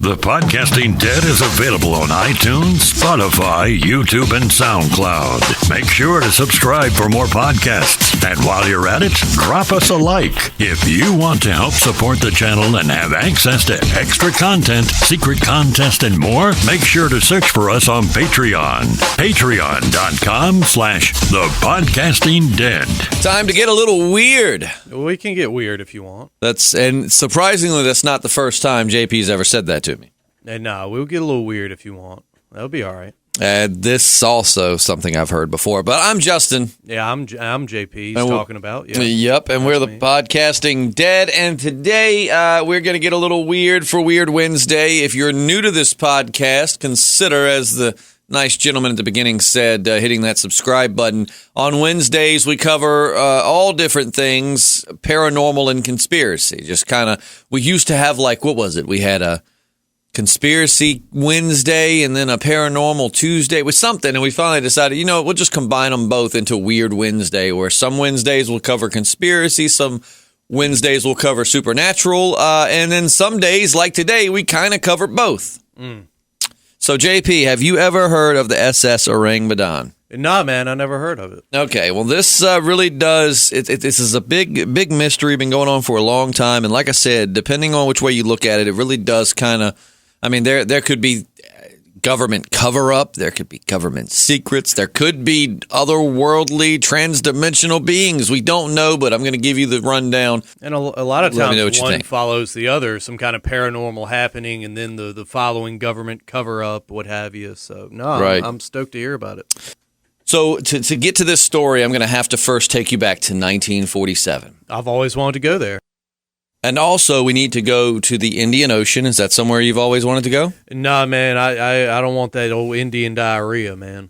The Podcasting Dead is available on iTunes, Spotify, YouTube, and SoundCloud. Make sure to subscribe for more podcasts. And while you're at it, drop us a like. If you want to help support the channel and have access to extra content, secret contests, and more, make sure to search for us on Patreon. Patreon.com/thepodcastingdead. Time to get a little weird. We can get weird if you want. And surprisingly, that's not the first time JP's ever said that to me. And no, we'll get a little weird if you want. That'll be all right. This also something I've heard before, but I'm Justin. Yeah, I'm JP. He's talking about. Yeah. Yep, and we're the Podcasting Dead, and today we're going to get a little weird for Weird Wednesday. If you're new to this podcast, consider, as the nice gentleman at the beginning said, hitting that subscribe button. On Wednesdays, we cover all different things, paranormal and conspiracy. Just kind of, we used to have what was it? We had a Conspiracy Wednesday and then a Paranormal Tuesday with something, and we finally decided, we'll just combine them both into Weird Wednesday, where some Wednesdays will cover conspiracy, some Wednesdays will cover supernatural, and then some days, like today, we kind of cover both. So, JP, have you ever heard of the SS Ourang Medan? Nah, man, I never heard of it. Okay, well, this really does. This is a big mystery, been going on for a long time, and like I said, depending on which way you look at it, it really does kind of. I mean, there could be government cover-up, there could be government secrets, there could be otherworldly, transdimensional beings. We don't know, but I'm going to give you the rundown. And a lot of times one follows the other, some kind of paranormal happening, and then the following government cover-up, what have you. So, no, right. I'm stoked to hear about it. So, to get to this story, I'm going to have to first take you back to 1947. I've always wanted to go there. And also, we need to go to the Indian Ocean. Is that somewhere you've always wanted to go? Nah, man, I don't want that old Indian diarrhea, man.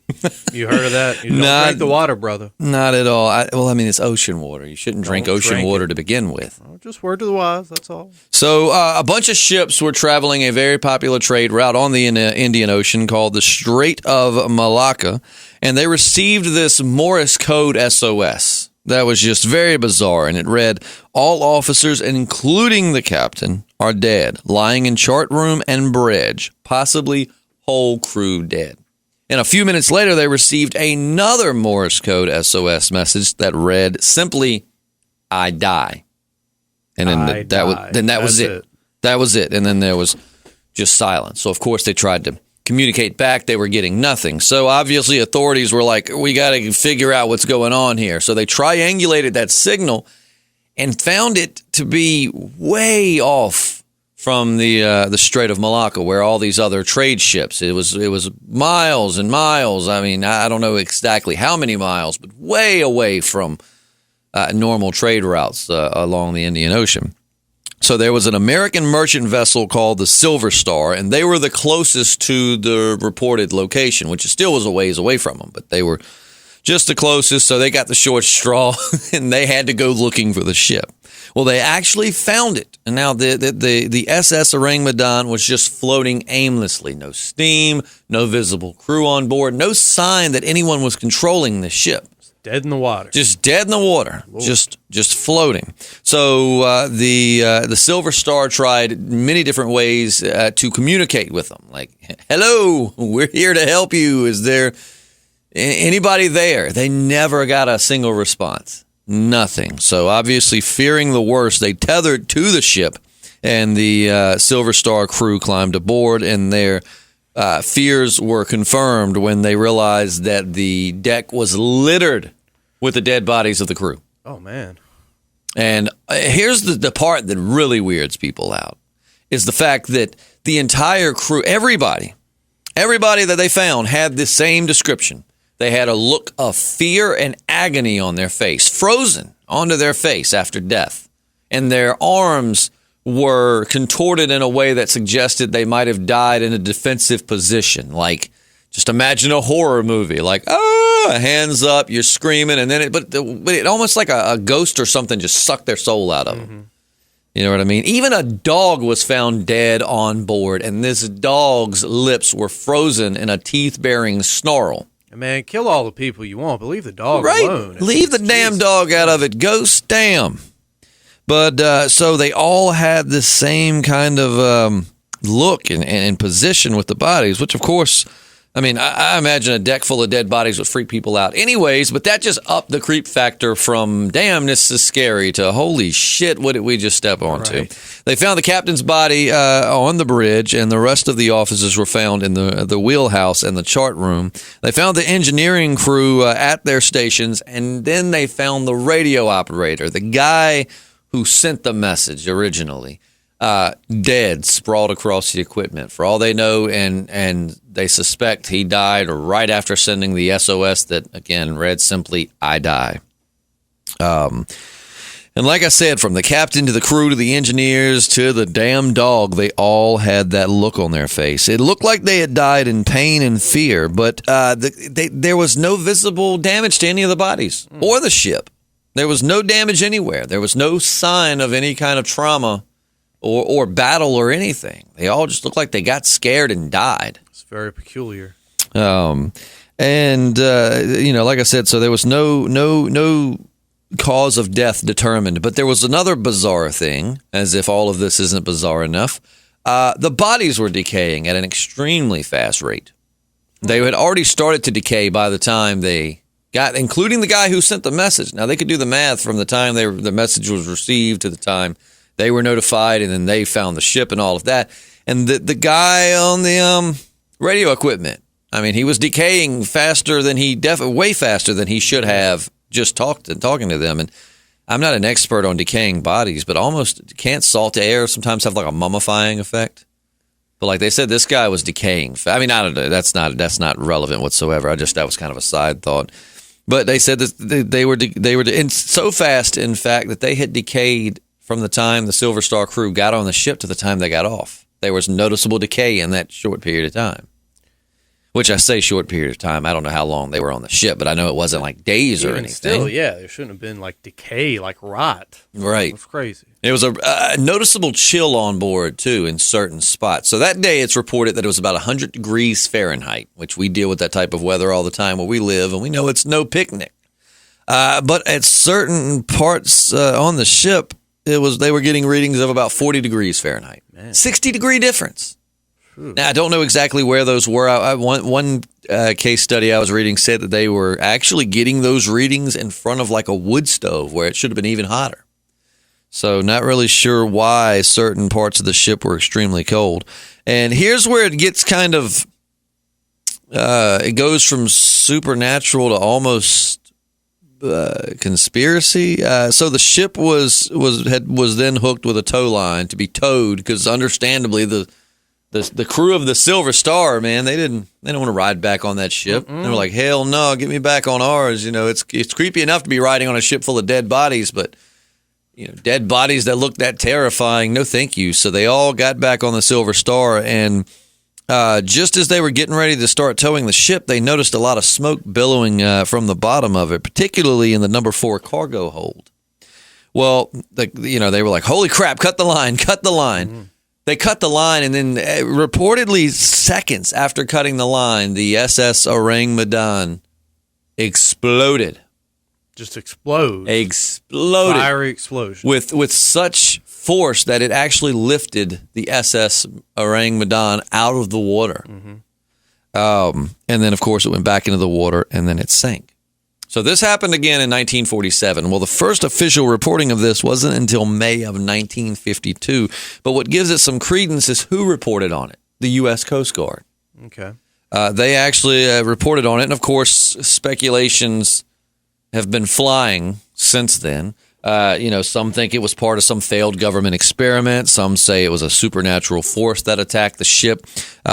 You heard of that? You don't drink the water, brother. Not at all. It's ocean water. You shouldn't drink ocean water to begin with. Just word to the wise, that's all. So a bunch of ships were traveling a very popular trade route on the Indian Ocean called the Strait of Malacca, and they received this Morse code SOS. That was just very bizarre, and it read, "All officers, including the captain, are dead, lying in chart room and bridge, possibly whole crew dead." And a few minutes later, they received another Morse code SOS message that read simply, "I die." And then that was it. That was it. And then there was just silence. So, of course, they tried to communicate back. They were getting nothing. So obviously authorities were like, we got to figure out what's going on here. So they triangulated that signal and found it to be way off from the Strait of Malacca, where all these other trade ships. It was miles and miles. I mean, I don't know exactly how many miles, but way away from normal trade routes along the Indian Ocean. So there was an American merchant vessel called the Silver Star, and they were the closest to the reported location, which still was a ways away from them, but they were just the closest, so they got the short straw, and they had to go looking for the ship. Well, they actually found it, and now the SS Ourang Medan was just floating aimlessly. No steam, no visible crew on board, no sign that anyone was controlling the ship. Dead in the water. Just dead in the water. Whoa. Just floating. So the Silver Star tried many different ways to communicate with them. Like, hello, we're here to help you. Is there anybody there? They never got a single response. Nothing. So obviously, fearing the worst, they tethered to the ship, and the Silver Star crew climbed aboard, and their fears were confirmed when they realized that the deck was littered with the dead bodies of the crew. Oh, man. And here's the part that really weirds people out, is the fact that the entire crew, everybody that they found had the same description. They had a look of fear and agony on their face, frozen onto their face after death. And their arms were contorted in a way that suggested they might have died in a defensive position. Like, just imagine a horror movie, like, hands up, you're screaming, and then it almost like a ghost or something just sucked their soul out of them. Mm-hmm. You know what I mean? Even a dog was found dead on board, and this dog's lips were frozen in a teeth-bearing snarl. Man, kill all the people you want, but leave the dog alone. Leave the damn dog out of it. Ghost, damn. But so they all had the same kind of look and position with the bodies, which, of course, I mean, I imagine a deck full of dead bodies would freak people out anyways, but that just upped the creep factor from, damn, this is scary, to, holy shit, what did we just step onto? Right. They found the captain's body on the bridge, and the rest of the officers were found in the wheelhouse and the chart room. They found the engineering crew at their stations, and then they found the radio operator, the guy who sent the message originally. Dead, sprawled across the equipment. For all they know, and they suspect he died right after sending the SOS that, again, read simply, "I die." And like I said, from the captain to the crew to the engineers to the damn dog, they all had that look on their face. It looked like they had died in pain and fear, but there was no visible damage to any of the bodies or the ship. There was no damage anywhere. There was no sign of any kind of trauma or battle or anything. They all just looked like they got scared and died. It's very peculiar. Like I said, so there was no cause of death determined. But there was another bizarre thing, as if all of this isn't bizarre enough. The bodies were decaying at an extremely fast rate. They had already started to decay by the time they got, including the guy who sent the message. Now, they could do the math from the time the message was received to the time they were notified, and then they found the ship and all of that. And the guy on the radio equipment, I mean, he was decaying faster than way faster than he should have just talking to them. And I'm not an expert on decaying bodies, but almost can't salt air sometimes have like a mummifying effect? But like they said, this guy was decaying. I mean, I don't know. That's not relevant whatsoever. That was kind of a side thought. But they said that they were and so fast, in fact, that they had decayed from the time the Silver Star crew got on the ship to the time they got off. There was noticeable decay in that short period of time. Which I say short period of time. I don't know how long they were on the ship, but I know it wasn't like days or anything. Still, yeah, there shouldn't have been like decay, like rot. Right. It's crazy. There was a noticeable chill on board, too, in certain spots. So that day, it's reported that it was about 100 degrees Fahrenheit, which we deal with that type of weather all the time where we live, and we know it's no picnic. But at certain parts on the ship, they were getting readings of about 40 degrees Fahrenheit. Man. 60-degree difference. Now, I don't know exactly where those were. One case study I was reading said that they were actually getting those readings in front of like a wood stove where it should have been even hotter. So not really sure why certain parts of the ship were extremely cold. And here's where it gets kind of, it goes from supernatural to almost conspiracy. So the ship was then hooked with a tow line to be towed because understandably the crew of the Silver Star, man, they don't want to ride back on that ship. They were like, hell no, get me back on ours. You know, it's creepy enough to be riding on a ship full of dead bodies, but dead bodies that look that terrifying, no thank you. So they all got back on the Silver Star, and just as they were getting ready to start towing the ship, they noticed a lot of smoke billowing from the bottom of it, particularly in the number 4 cargo hold. Well, they were like, holy crap, cut the line. They cut the line, and then reportedly seconds after cutting the line, the SS Ourang Medan exploded. Just exploded. Exploded. Fiery explosion. With such force that it actually lifted the SS Ourang Medan out of the water. And then, of course, it went back into the water, and then it sank. So this happened again in 1947. Well, the first official reporting of this wasn't until May of 1952. But what gives it some credence is who reported on it? The U.S. Coast Guard. Okay. They actually reported on it. And, of course, speculations have been flying since then. Some think it was part of some failed government experiment. Some say it was a supernatural force that attacked the ship.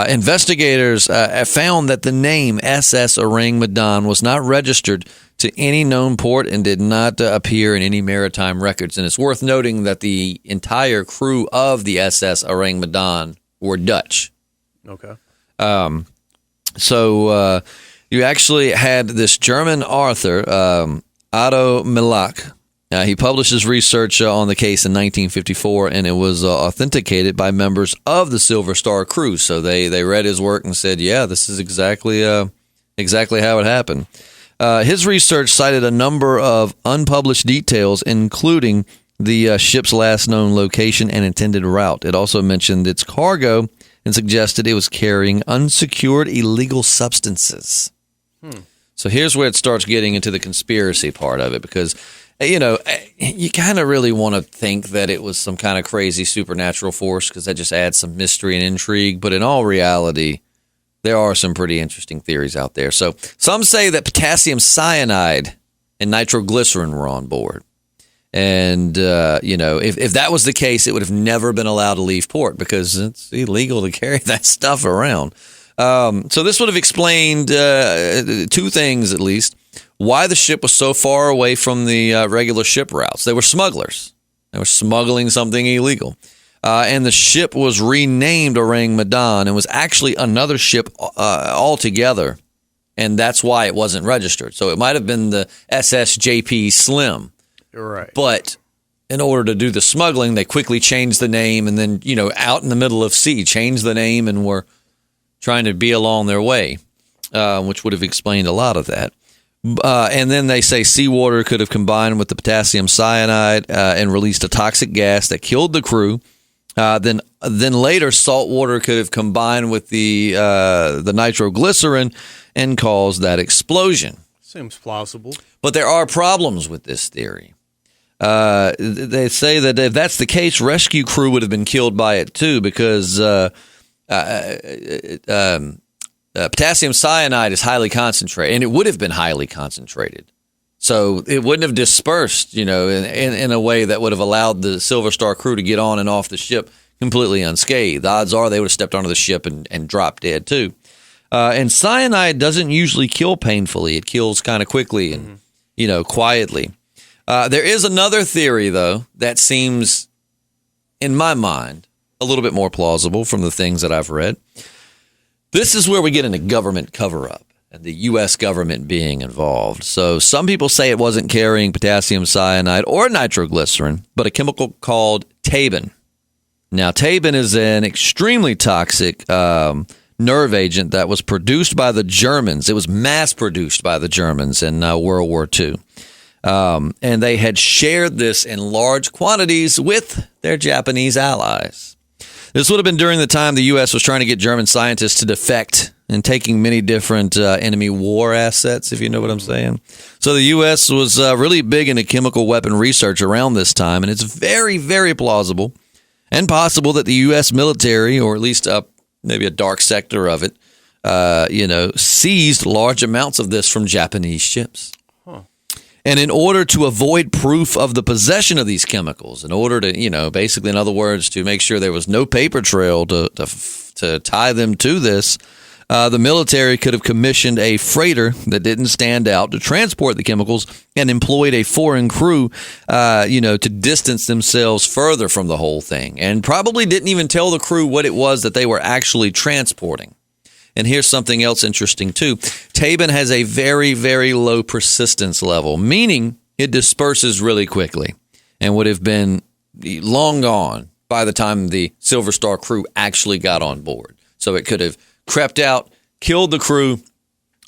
Investigators found that the name SS Ourang Medan was not registered to any known port and did not appear in any maritime records. And it's worth noting that the entire crew of the SS Ourang Medan were Dutch. Okay. So you actually had this German author, Otto Milak. He published his research on the case in 1954, and it was authenticated by members of the Silver Star crew. So they read his work and said, yeah, this is exactly how it happened. His research cited a number of unpublished details, including the ship's last known location and intended route. It also mentioned its cargo and suggested it was carrying unsecured illegal substances. So here's where it starts getting into the conspiracy part of it, because, you kind of really want to think that it was some kind of crazy supernatural force, because that just adds some mystery and intrigue. But in all reality, there are some pretty interesting theories out there. So some say that potassium cyanide and nitroglycerin were on board. And, if that was the case, it would have never been allowed to leave port, because it's illegal to carry that stuff around. So this would have explained two things, at least. Why the ship was so far away from the regular ship routes. They were smugglers. They were smuggling something illegal. And the ship was renamed Ourang Medan and was actually another ship altogether. And that's why it wasn't registered. So it might have been the SS JPSLIM. Right. But in order to do the smuggling, they quickly changed the name, and then, out in the middle of sea, changed the name and were trying to be along their way, which would have explained a lot of that. And then they say seawater could have combined with the potassium cyanide and released a toxic gas that killed the crew. Then later, salt water could have combined with the nitroglycerin and caused that explosion. Seems plausible. But there are problems with this theory. They say that if that's the case, rescue crew would have been killed by it too, because potassium cyanide is highly concentrated, and it would have been highly concentrated. So it wouldn't have dispersed, in a way that would have allowed the Silver Star crew to get on and off the ship completely unscathed. The odds are they would have stepped onto the ship and dropped dead too. And cyanide doesn't usually kill painfully. It kills kind of quickly and, quietly. There is another theory, though, that seems, in my mind, a little bit more plausible from the things that I've read. This is where we get into government cover-up and the U.S. government being involved. So some people say it wasn't carrying potassium cyanide or nitroglycerin, but a chemical called tabin. Now, tabin is an extremely toxic nerve agent that was produced by the Germans. It was mass-produced by the Germans in World War II. And they had shared this in large quantities with their Japanese allies. This would have been during the time the U.S. was trying to get German scientists to defect and taking many different enemy war assets, if you know what I'm saying. So the U.S. was really big into chemical weapon research around this time, and it's very, very plausible and possible that the U.S. military, or at least maybe a dark sector of it, seized large amounts of this from Japanese ships. And in order to avoid proof of the possession of these chemicals, in order to, basically, in other words, to make sure there was no paper trail to tie them to this, the military could have commissioned a freighter that didn't stand out to transport the chemicals and employed a foreign crew, to distance themselves further from the whole thing, and probably didn't even tell the crew what it was that they were actually transporting. And here's something else interesting, too. Tabin has a very, very low persistence level, meaning it disperses really quickly and would have been long gone by the time the Silver Star crew actually got on board. So it could have crept out, killed the crew,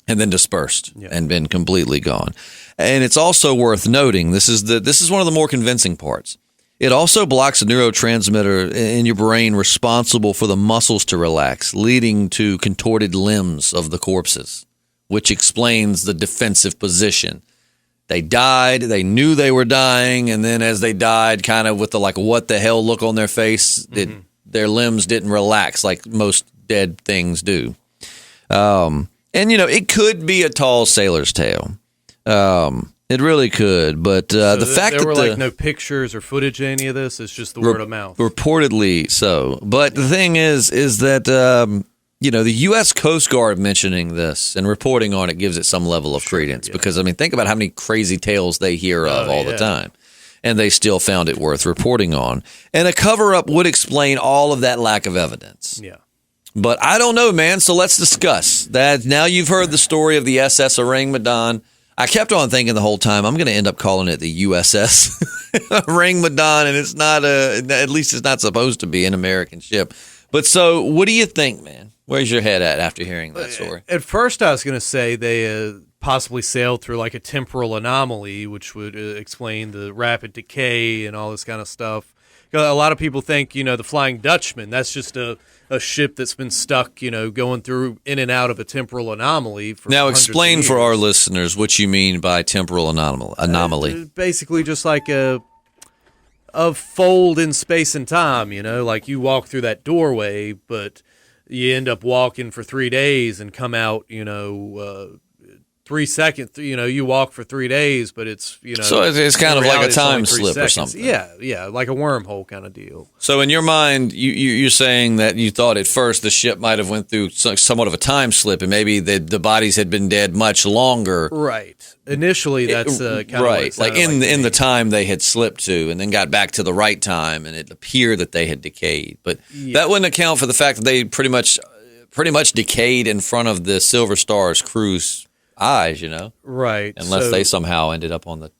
and then dispersed and been completely gone. And it's also worth noting, this is one of the more convincing parts. It also blocks a neurotransmitter in your brain responsible for the muscles to relax, leading to contorted limbs of the corpses, which explains the defensive position. They died, they knew they were dying, and then as they died, kind of with the what the hell look on their face, their limbs didn't relax like most dead things do. And, it could be a tall sailor's tale. It really could, but so the fact that there were no pictures or footage of any of this, it's just the word of mouth. Reportedly so. But the thing is that, the U.S. Coast Guard mentioning this and reporting on it gives it some level of credence. Because, think about how many crazy tales they hear of all the time. And they still found it worth reporting on. And a cover-up would explain all of that lack of evidence. Yeah. But I don't know, man. So let's discuss that. Now you've heard the story of the SS Ourang Medan. I kept on thinking the whole time, I'm going to end up calling it the USS Ourang Medan, and it's not at least it's not supposed to be an American ship. But so what do you think, man? Where's your head at after hearing that story? At first, I was going to say they possibly sailed through like a temporal anomaly, which would explain the rapid decay and all this kind of stuff. A lot of people think, the Flying Dutchman, that's just a ship that's been stuck, going through in and out of a temporal anomaly. Now, explain for our listeners what you mean by temporal anomaly. Basically, just like a fold in space and time, like you walk through that doorway, but you end up walking for 3 days and come out, 3 seconds, you walk for 3 days, but it's, So it's kind of like a time slip or something. Yeah, like a wormhole kind of deal. So in your mind, you're saying that you thought at first the ship might have went through somewhat of a time slip, and maybe the bodies had been dead much longer. Right. Initially, that's kind of right. Like in the time they had slipped to, and then got back to the right time, and it appeared that they had decayed. But that wouldn't account for the fact that they pretty much decayed in front of the Silver Star's crew's eyes, right? Unless they somehow ended up on the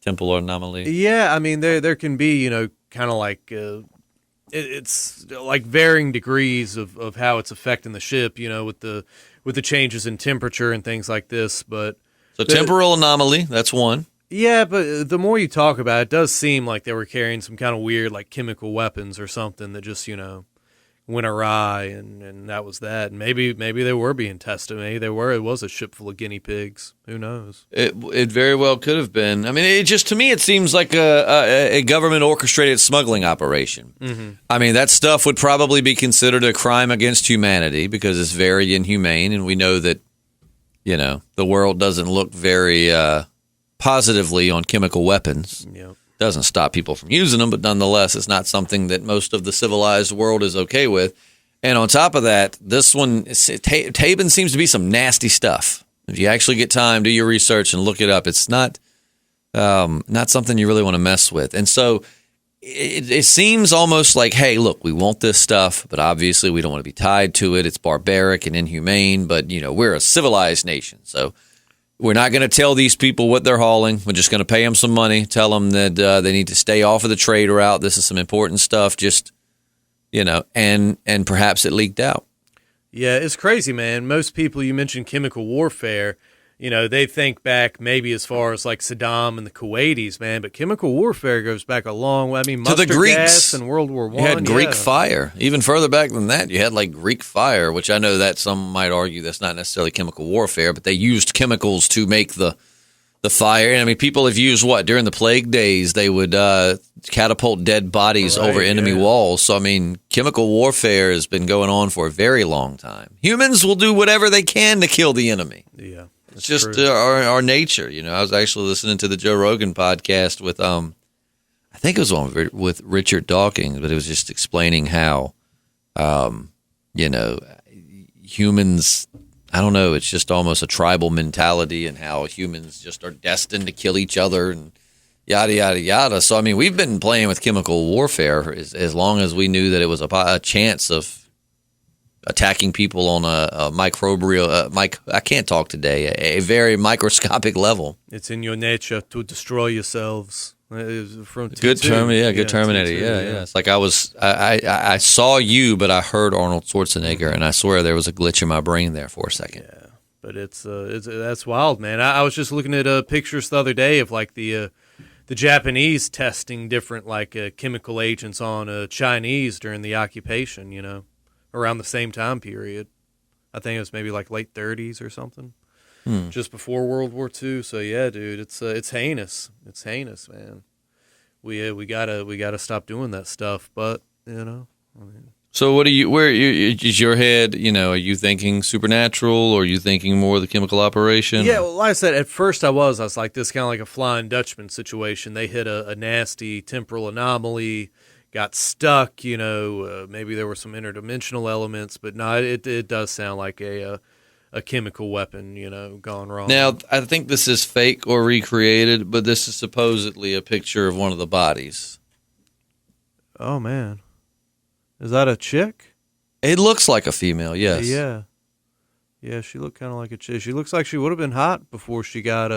temporal anomaly. Yeah, I mean there can be kind of like it's like varying degrees of how it's affecting the ship, with the changes in temperature and things like this. But so temporal anomaly, that's one. Yeah, but the more you talk about it, it does seem like they were carrying some kind of weird like chemical weapons or something that just went awry, and that was that. And maybe they were being tested. Maybe they were. It was a ship full of guinea pigs. Who knows? It very well could have been. I mean, to me, it seems like a government orchestrated smuggling operation. Mm-hmm. I mean, that stuff would probably be considered a crime against humanity because it's very inhumane, and we know that the world doesn't look very positively on chemical weapons. Yeah. Doesn't stop people from using them, but nonetheless, it's not something that most of the civilized world is okay with. And on top of that, this one, Tabin seems to be some nasty stuff. If you actually get time, do your research and look it up. It's not something you really want to mess with. And so it seems almost like, hey, look, we want this stuff, but obviously we don't want to be tied to it. It's barbaric and inhumane, but we're a civilized nation, so we're not going to tell these people what they're hauling. We're just going to pay them some money, tell them that they need to stay off of the trade route. This is some important stuff, just, and perhaps it leaked out. Yeah, it's crazy, man. Most people, you mentioned chemical warfare, they think back maybe as far as like Saddam and the Kuwaitis, man, but chemical warfare goes back a long way. I mean, mustard to the Greeks gas and World War I. You had Greek fire. Even further back than that, you had like Greek fire, which I know that some might argue that's not necessarily chemical warfare, but they used chemicals to make the fire. And I mean, people have used during the plague days, they would catapult dead bodies over enemy walls. So, I mean, chemical warfare has been going on for a very long time. Humans will do whatever they can to kill the enemy. Yeah. It's just our nature. I was actually listening to the Joe Rogan podcast with, I think it was one with Richard Dawkins, but it was just explaining how, humans, I don't know, it's just almost a tribal mentality and how humans just are destined to kill each other and yada, yada, yada. So, I mean, we've been playing with chemical warfare as long as we knew that it was a chance of attacking people on a microbial, I can't talk today, a very microscopic level. It's in your nature to destroy yourselves. From good Terminator. Yeah. It's like I saw you, but I heard Arnold Schwarzenegger, and I swear there was a glitch in my brain there for a second. Yeah, but it's that's wild, man. I was just looking at pictures the other day of like the Japanese testing different like chemical agents on Chinese during the occupation. Around the same time period. I think it was maybe like late 30s or something, just before World War II. So yeah, dude, it's heinous. It's heinous, man. We gotta stop doing that stuff. But So where is your head? Are you thinking supernatural, or are you thinking more of the chemical operation? Yeah, well, like I said, at first I was like this kind of like a Flying Dutchman situation. They hit a nasty temporal anomaly. Got stuck, maybe there were some interdimensional elements, but no, it does sound like a chemical weapon, gone wrong. Now, I think this is fake or recreated, but this is supposedly a picture of one of the bodies. Oh, man. Is that a chick? It looks like a female, yes. Yeah. Yeah, she looked kind of like a chick. She looks like she would have been hot before she got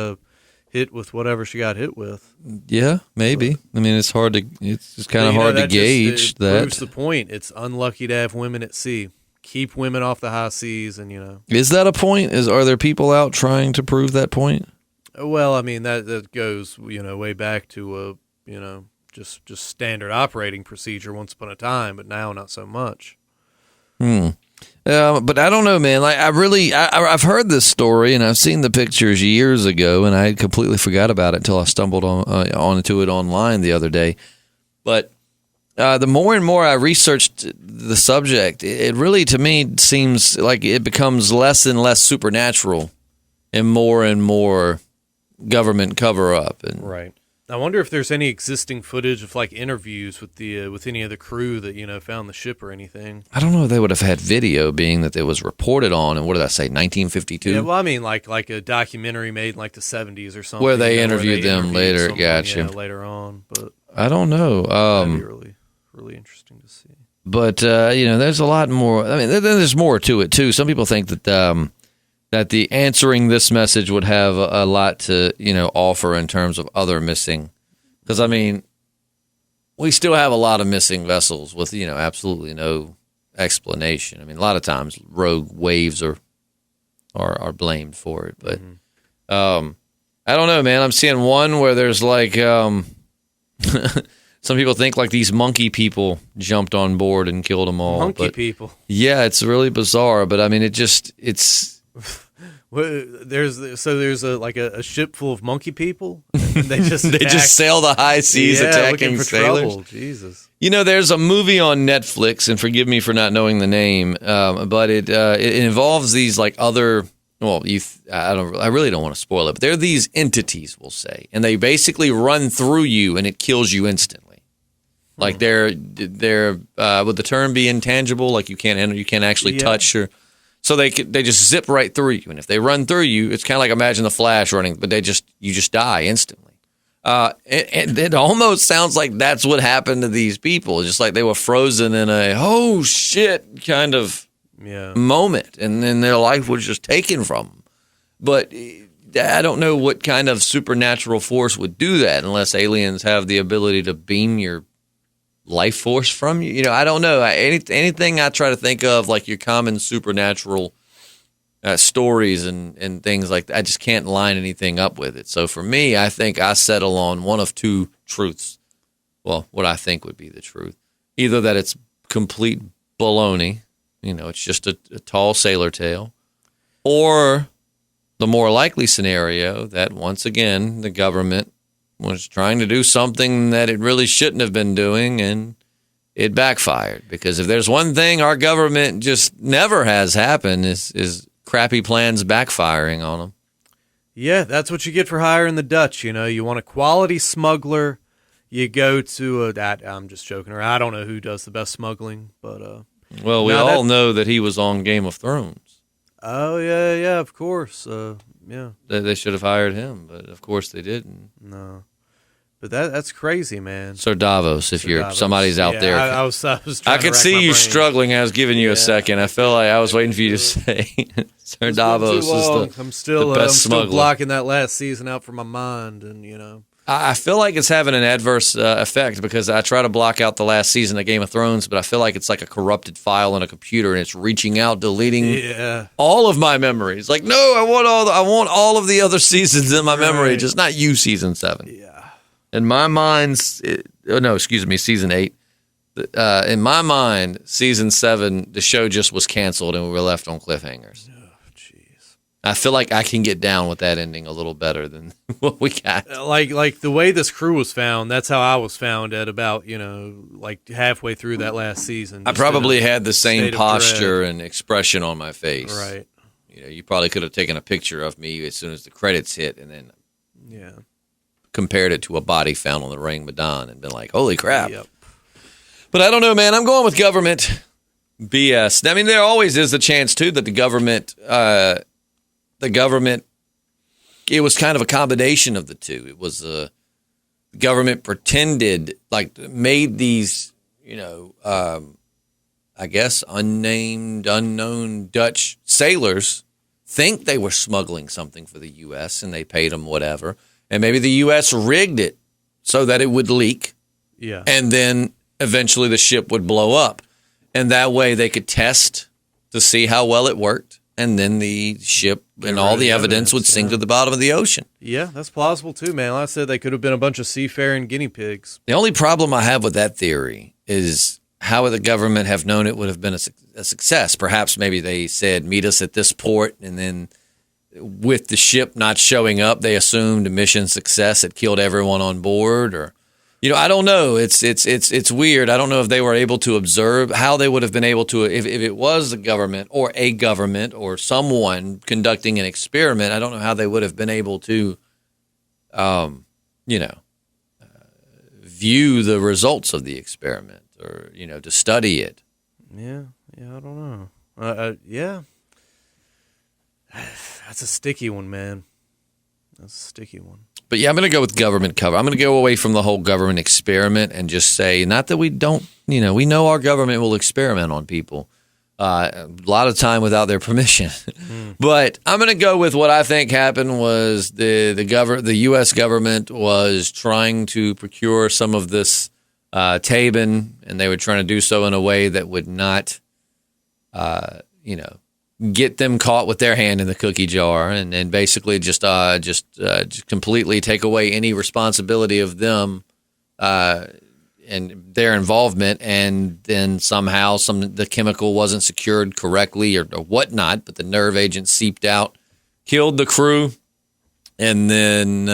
hit with whatever she got hit with. Yeah, maybe. I mean, it's kind of hard to gauge that. Proves the point. It's unlucky to have women at sea. keep women off the high seas, and Is that a point? Are there people out trying to prove that point? Well, I mean that goes way back to just standard operating procedure once upon a time, but now not so much. But I don't know, man. Like I've heard this story and I've seen the pictures years ago, and I completely forgot about it until I stumbled onto it online the other day. But the more and more I researched the subject, it really, to me, seems like it becomes less and less supernatural and more government cover-up. And right. I wonder if there's any existing footage of like interviews with any of the crew that found the ship or anything. I don't know if they would have had video, being that it was reported on, and what did I say, 1952? Yeah, well, I mean, like a documentary made in like the 70s or something. Where they interviewed them later. Gotcha. Later on, but I don't know. that'd be really, really interesting to see. But there's a lot more. I mean, there's more to it too. Some people think that that the answering this message would have a lot to offer in terms of other missing. Because I mean, we still have a lot of missing vessels with absolutely no explanation. I mean, a lot of times rogue waves are blamed for it, but I don't know, man. I'm seeing one where there's like some people think like these monkey people jumped on board and killed them all. Monkey people. Yeah, it's really bizarre, but I mean, it's. Well, there's a ship full of monkey people, and they just they just sail the high seas attacking for sailors. Trouble. Jesus. There's a movie on Netflix, and forgive me for not knowing the name, but it involves these like other. Well, I really don't want to spoil it, but they're these entities, we'll say, and they basically run through you, and it kills you instantly. Like they're would the term be intangible? Like you can't actually touch or. So they just zip right through you, and if they run through you, it's kind of like imagine the Flash running, but you just die instantly. It almost sounds like that's what happened to these people, just like they were frozen in a oh shit kind of moment, and then their life was just taken from them. But I don't know what kind of supernatural force would do that, unless aliens have the ability to beam your life force from you. I don't know. Anything I try to think of, like your common supernatural stories and things like that, I just can't line anything up with it. So for me, I think I settle on one of two truths. Well, what I think would be the truth. Either that it's complete baloney, it's just a tall sailor tale, or the more likely scenario that, once again, the government was trying to do something that it really shouldn't have been doing, and it backfired. Because if there's one thing our government just never has happened is crappy plans backfiring on them. Yeah, that's what you get for hiring the Dutch. You want a quality smuggler, you go to I'm just joking around. I don't know who does the best smuggling, but well, we all know that he was on Game of Thrones. Oh yeah, of course. Yeah, they should have hired him, but of course they didn't. No. But that's crazy, man. Sir Davos, if somebody's out there. I was trying I could see you brain. struggling. I was giving you a second. I felt like I was waiting for you to say Sir Davos is I'm still blocking that last season out from my mind, and I feel like it's having an adverse effect, because I try to block out the last season of Game of Thrones, but I feel like it's like a corrupted file in a computer, and it's reaching out, deleting all of my memories. Like, no, I want all of the other seasons in my memory, just not you, season 7. Yeah. In my mind, season 8. In my mind, season 7, the show just was canceled and we were left on cliffhangers. Oh, jeez. I feel like I can get down with that ending a little better than what we got. Like the way this crew was found, that's how I was found at about, like halfway through that last season. I probably had the same posture and expression on my face. Right. You probably could have taken a picture of me as soon as the credits hit, and then compared it to a body found on the Ourang Medan and been like, holy crap. Yep. But I don't know, man. I'm going with government BS. I mean, there always is the chance, too, that the government, it was kind of a combination of the two. It was the government pretended, like made these, I guess, unknown Dutch sailors think they were smuggling something for the U.S. and they paid them whatever. And maybe the U.S. rigged it so that it would leak. Yeah. And then eventually the ship would blow up. And that way they could test to see how well it worked, and then the ship and all the evidence would sink to the bottom of the ocean. Yeah, that's plausible too, man. Like I said, they could have been a bunch of seafaring guinea pigs. The only problem I have with that theory is how would the government have known it would have been a success? Perhaps maybe they said, meet us at this port, and then with the ship not showing up, they assumed mission success. It killed everyone on board, or I don't know. It's weird. I don't know if they were able to observe how they would have been able to if it was the government or a government or someone conducting an experiment. I don't know how they would have been able to, view the results of the experiment or to study it. Yeah, I don't know. Yeah, that's a sticky one, man. That's a sticky one. But yeah, I'm going to go with government cover. I'm going to go away from the whole government experiment and just say, not that we don't, we know our government will experiment on people a lot of time without their permission. But I'm going to go with what I think happened was the U.S. government was trying to procure some of this Tabin, and they were trying to do so in a way that would not, get them caught with their hand in the cookie jar, and basically just completely take away any responsibility of them and their involvement, and then somehow the chemical wasn't secured correctly or whatnot, but the nerve agent seeped out, killed the crew, and then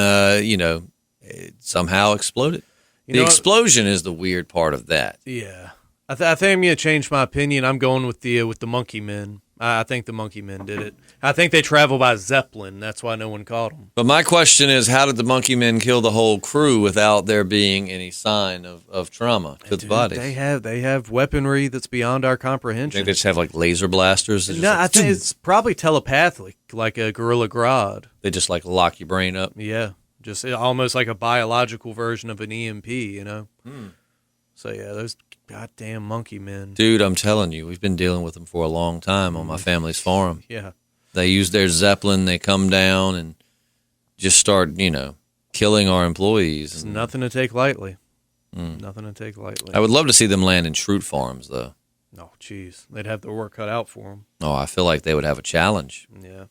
it somehow exploded. The explosion is the weird part of that. Yeah, I think I'm going to change my opinion. I'm going with the Monkey Men. I think the Monkey Men did it. I think they travel by Zeppelin. That's why no one caught them. But my question is, how did the Monkey Men kill the whole crew without there being any sign of trauma to the bodies? They have weaponry that's beyond our comprehension. Think they just have like laser blasters? No, I think it's probably telepathic, like a Gorilla Grodd. They just like lock your brain up? Yeah, just almost like a biological version of an EMP, So yeah, those goddamn Monkey Men. Dude, I'm telling you, we've been dealing with them for a long time on my family's farm. Yeah. They use their Zeppelin, they come down and just start, killing our employees. It's nothing to take lightly. Nothing to take lightly. I would love to see them land in Shroot Farms, though. Oh, jeez. They'd have their work cut out for them. Oh, I feel like they would have a challenge. Yeah.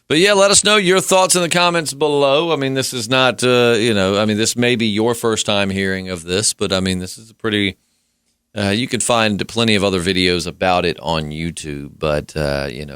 But yeah, let us know your thoughts in the comments below. I mean, this is not, this may be your first time hearing of this, but I mean, this is a pretty, you can find plenty of other videos about it on YouTube. But,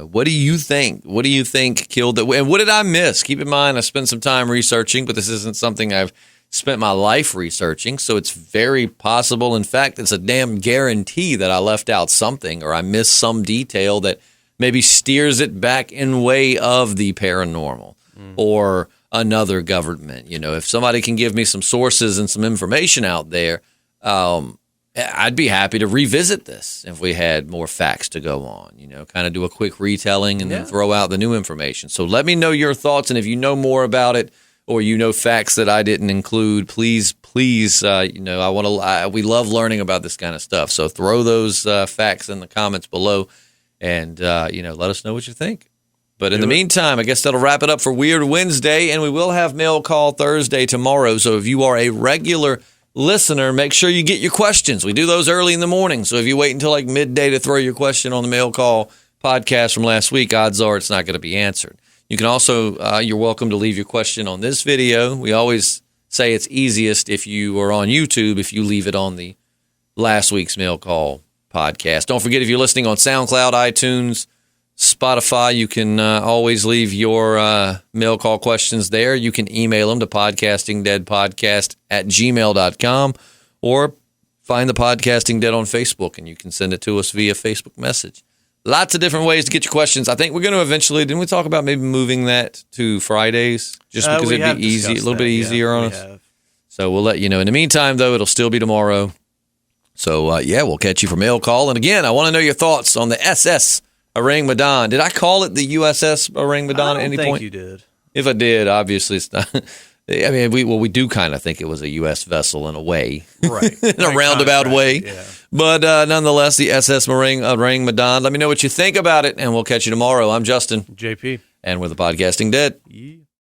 what do you think? What do you think killed it? And what did I miss? Keep in mind, I spent some time researching, but this isn't something I've spent my life researching. So it's very possible. In fact, it's a damn guarantee that I left out something or I missed some detail that maybe steers it back in way of the paranormal or another government. If somebody can give me some sources and some information out there, I'd be happy to revisit this if we had more facts to go on, kind of do a quick retelling and then throw out the new information. So let me know your thoughts. And if you know more about it or facts that I didn't include, please, we love learning about this kind of stuff. So throw those facts in the comments below. And, let us know what you think. But in the meantime, I guess that'll wrap it up for Weird Wednesday. And we will have Mail Call Thursday tomorrow. So if you are a regular listener, make sure you get your questions. We do those early in the morning. So if you wait until like midday to throw your question on the Mail Call podcast from last week, odds are it's not going to be answered. You can also, you're welcome to leave your question on this video. We always say it's easiest if you are on YouTube, if you leave it on the last week's Mail Call podcast. Don't forget, if you're listening on SoundCloud, iTunes, Spotify, you can always leave your mail call questions there. You can email them to podcastingdeadpodcast@gmail.com or find the Podcasting Dead on Facebook, and you can send it to us via Facebook message. Lots of different ways to get your questions. I think we're going to eventually, didn't we talk about maybe moving that to Fridays? Just because it'd be easy, a little bit easier on us. So we'll let you know. In the meantime, though, it'll still be tomorrow. So, we'll catch you for Mail Call. And again, I want to know your thoughts on the SS Ourang Medan. Did I call it the USS Ourang Medan at any point? I think you did. If I did, obviously it's not. I mean, we do kind of think it was a U.S. vessel in a way. Right. In a roundabout way. Yeah. But nonetheless, the SS Ourang Medan. Let me know what you think about it, and we'll catch you tomorrow. I'm Justin. JP. And we're the Podcasting Dead. Yeah.